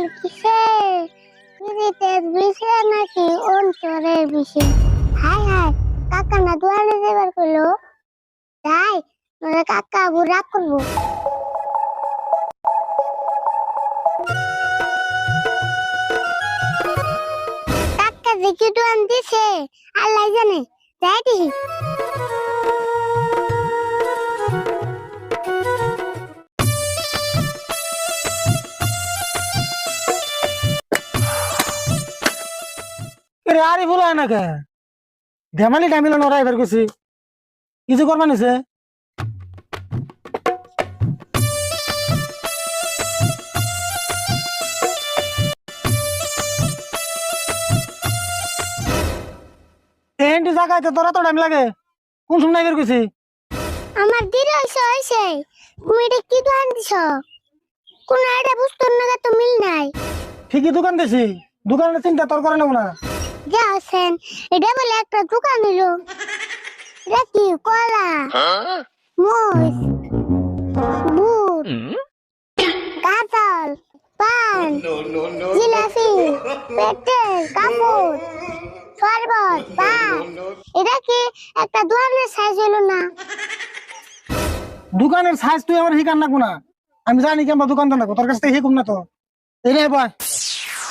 তেল কিসে তেল বিষে নাকি অন্তরের বিষে হাই হাই কাকা না দোয়ারে যাবার করলো তাই কাকা আবু রাগ করবো কাকা দেখি দোয়ান দিছে আল্লাহ জানে যাই দেখি আরে বলো না কে ধেমালি টাইমিল নরা এবার গেছি কিছু করবা নিছে জায়গায় তোরা তো টাইম লাগে কোন সময় বের গেছি আমার দিরে হইছে তুমি এটা কি দোয়ান দিছ কোন আইডিয়া বুঝতো না তো মিল নাই ঠিকই দোকান দিছি দোকানের চিন্তা তোর করে নেব না যা হোসেন এটা বলে একটা দোকান হলো এটা কি কলা মুস বুট গাজল পান জিলাপি পেটেল কাপড় শরবত পান এটা কি একটা দোকানের সাইজ হলো না দোকানের সাইজ তুই আমার হিকান না কোনা আমি জানি কেমন দোকানদার না তোর কাছ থেকে হিকুম না তো এই রে ভাই